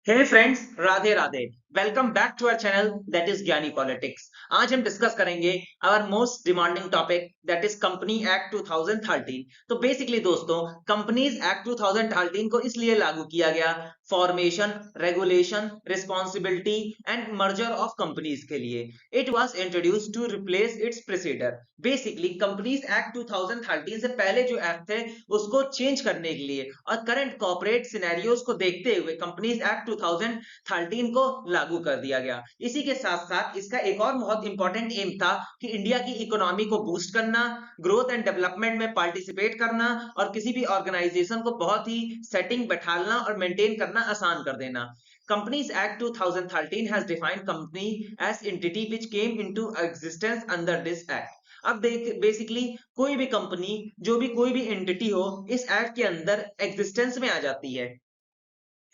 Hey friends, Radhe Radhe. Welcome back to our channel that is Gyani politics. आज हम discuss करेंगे our most demanding topic that is company act 2013। तो basically दोस्तों, companies act 2013 को इसलिए लागू किया गया formation, regulation, responsibility and merger of companies के लिए। It was introduced to replace its predecessor. Basically companies act 2013 से पहले जो एक्ट थे उसको चेंज करने के लिए और करंट कॉर्पोरेट सिनेरियोज को देखते हुए कंपनीज एक्ट 2013 को लागू कर दिया गया। इसी के साथ साथ इसका एक और बहुत इंपॉर्टेंट एम था कि इंडिया की इकोनॉमी को बूस्ट करना, ग्रोथ एंड डेवलपमेंट में पार्टिसिपेट करना और किसी भी ऑर्गेनाइजेशन को बहुत ही सेटिंग बैठालना और मेंटेन करना आसान कर देना। Companies Act 2013 has defined company as entity which came into existence under this act. अब देख बेसिकली कोई भी कंपनी, जो भी कोई भी एंटिटी हो, इस एक्ट के अंदर एग्जिस्टेंस में आ जाती है।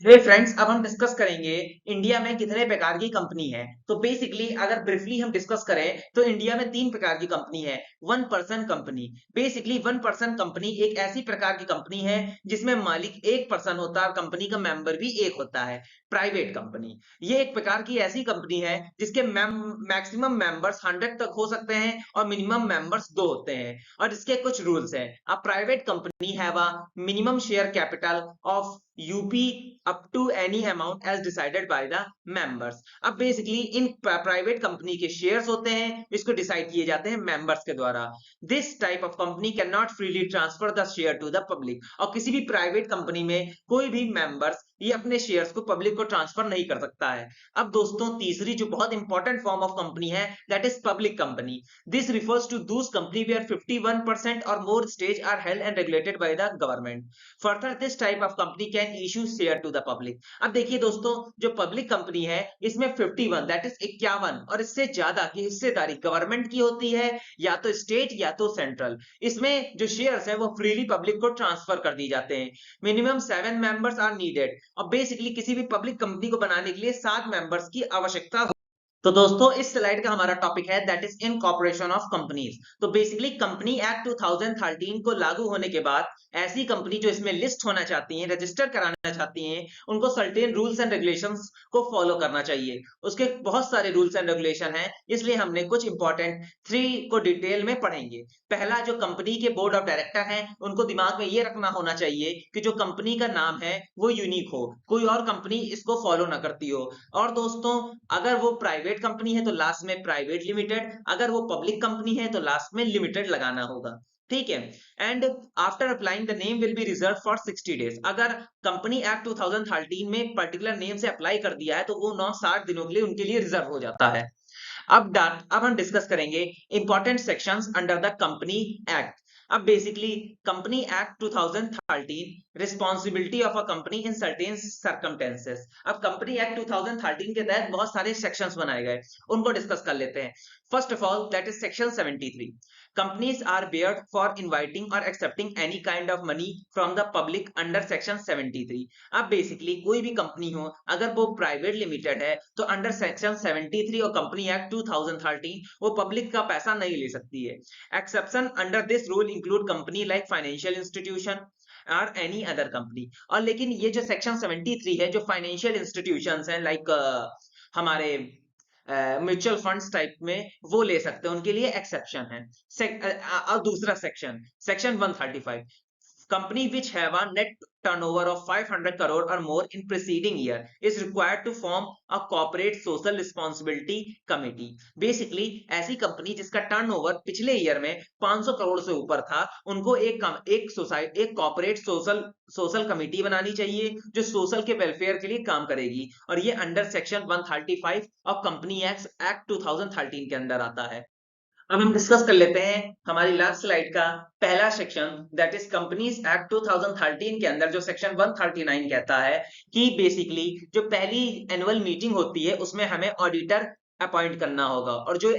हे फ्रेंड्स, अब हम डिस्कस करेंगे इंडिया में कितने प्रकार की कंपनी है। तो बेसिकली अगर ब्रीफली हम डिस्कस करें तो इंडिया में तीन प्रकार की कंपनी है। One person company. Basically one person company एक ऐसी प्रकार की कंपनी है जिसमें मालिक एक पर्सन होता है और कंपनी का मेंबर भी एक होता है। प्राइवेट कंपनी ये एक प्रकार की ऐसी कंपनी है जिसके मैक्सिमम मेंबर्स 100 तक हो सकते हैं और मिनिमम मेंबर्स 2 होते हैं। और इसके कुछ रूल्स हैं। A private company have a minimum share capital of UP up to any amount as decided by the members. अब बेसिकली इन प्राइवेट कंपनी के शेयर्स होते हैं, इसको डिसाइड किए जाते हैं मेंबर्स के द्वारा। This type of company can not freely transfer the share to the public. और किसी भी प्राइवेट कंपनी में कोई भी मेंबर्स ये अपने शेयर्स को पब्लिक को ट्रांसफर नहीं कर सकता है। अब दोस्तों, तीसरी जो बहुत इंपॉर्टेंट फॉर्म ऑफ कंपनी है that is public company. This refers to those company where 51% और more stage are held and regulated by the government. Further this type of company can issue share to the public. अब देखिए दोस्तों, जो public company है इसमें 51 that is 51 और इससे ज्यादा की हिस्सेदारी गवर्नमेंट की होती है, या तो स्टेट या तो सेंट्रल। इसमें जो शेयर्स है वो फ्रीली पब्लिक को ट्रांसफर कर दी जाते हैं। Minimum 7 members are needed. और बेसिकली किसी भी पब्लिक कंपनी को बनाने के लिए 7 मेंबर्स की आवश्यकता। तो दोस्तों, इस स्लाइड का हमारा टॉपिक है that is incorporation of companies. तो बेसिकली कंपनी एक्ट 2013 को लागू होने के बाद ऐसी कंपनी जो इसमें लिस्ट होना चाहती हैं, रजिस्टर कराना चाहती हैं, उनको सर्टेन रूल्स एंड रेगुलेशंस को फॉलो करना चाहिए। उसके बहुत सारे रूल्स एंड रेगुलेशन हैं, इसलिए हमने कुछ इंपॉर्टेंट 3 को डिटेल में पढ़ेंगे। पहला, जो कंपनी के बोर्ड ऑफ डायरेक्टर हैं उनको दिमाग में ये रखना होना चाहिए कि जो कंपनी का नाम है वो यूनिक हो, कोई और कंपनी इसको फॉलो ना करती हो। और दोस्तों, अगर वो प्राइवेट कंपनी है तो लास्ट में प्राइवेट लिमिटेड, अगर वो पब्लिक कंपनी है तो लास्ट में लिमिटेड लगाना होगा। ठीक है। And after applying the name will be reserve for 60 days. अगर कंपनी एक्ट 2013 में पर्टिकुलर नेम से अप्लाई कर दिया है तो वो 9-60 दिनों के लिए उनके लिए रिजर्व हो जाता है। अब हम डिस्कस करेंगे important sections under the company act. अब basically company act 2013 responsibility of a company in certain circumstances. अब कंपनी एक्ट 2013 के तहत बहुत सारे सेक्शंस बनाए गए, उनको डिस्कस कर लेते हैं। First of all that is section 73। Companies are barred for inviting और accepting any kind of money from the public under section 73। अब बेसिकली कोई भी कंपनी हो, अगर वो प्राइवेट लिमिटेड है तो अंडर सेक्शन 73 और कंपनी एक्ट 2013 वो पब्लिक का पैसा नहीं ले सकती है। Exception under this rule include company like financial institution और एनी अदर कंपनी। और लेकिन ये जो सेक्शन 73 है, जो फाइनेंशियल इंस्टीट्यूशंस हैं लाइक हमारे म्यूचुअल फंड्स टाइप में, वो ले सकते हैं, उनके लिए एक्सेप्शन है। और दूसरा section, section 135, company which have a net turnover of 500 crore or more in preceding year is required to form a corporate social responsibility committee। Basically ऐसी कंपनी जिसका टर्नओवर पिछले ईयर में 500 करोड़ से ऊपर था, उनको एक कॉर्पोरेट सोशल कमिटी बनानी चाहिए जो सोशल के वेलफेयर के लिए काम करेगी। और ये अंडर सेक्शन 135 और कंपनी एक्ट 2013 के अंदर आता है। अब हम डिस्कस कर लेते हैं हमारी लास्ट स्लाइड का पहला section that is companies act 2013 के अंदर जो सेक्शन 139 कहता है कि बेसिकली जो पहली एनुअल मीटिंग होती है उसमें हमें ऑडिटर अपॉइंट करना होगा, और जो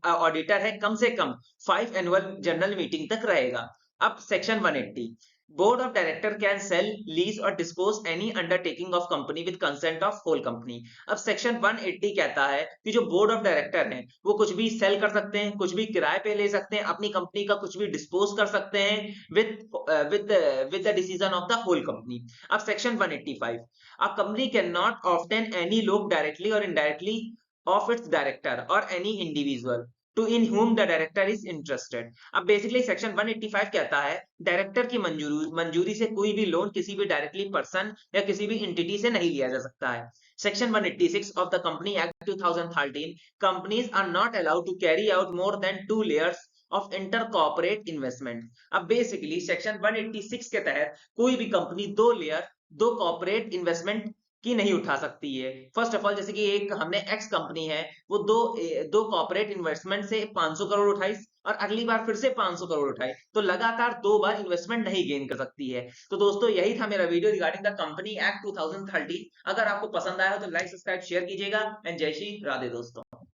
ऑडिटर है कम से कम 5 एनुअल जनरल मीटिंग तक रहेगा। अब section 180, board of director can sell, lease और dispose any undertaking of company with consent of whole company. अब सेक्शन 180 कहता है कि जो बोर्ड ऑफ डायरेक्टर हैं वो कुछ भी सेल कर सकते हैं, कुछ भी किराए पे ले सकते हैं, अपनी कंपनी का कुछ भी डिस्पोज कर सकते हैं with the decision of the whole company. अब section 185, a company can not often any लोग डायरेक्टली और इनडायरेक्टली ऑफ इट्स डायरेक्टर और any individual to in whom the director is interested। अब बेसिकली सेक्शन 185 कहता है डायरेक्टर की मंजूरी से कोई भी लोन किसी भी डायरेक्टली पर्सन या किसी भी एंटिटी से नहीं लिया जा सकता है। Section 186 of the company act 2013, companies are not allowed to carry out more than 2 layers of inter corporate investment. अब बेसिकली सेक्शन 186 के तहत कोई भी कंपनी दो लेयर, दो कॉर्पोरेट इन्वेस्टमेंट की नहीं उठा सकती है। फर्स्ट ऑफ ऑल, जैसे कि एक हमने एक्स कंपनी है, वो दो कॉर्पोरेट इन्वेस्टमेंट से 500 करोड़ उठाई और अगली बार फिर से 500 करोड़ उठाई, तो लगातार दो बार इन्वेस्टमेंट नहीं गेन कर सकती है। तो दोस्तों यही था मेरा video regarding the company act 2013। अगर आपको पसंद आया हो तो लाइक सब्सक्राइब शेयर कीजिएगा एंड जय श्री राधे दोस्तों।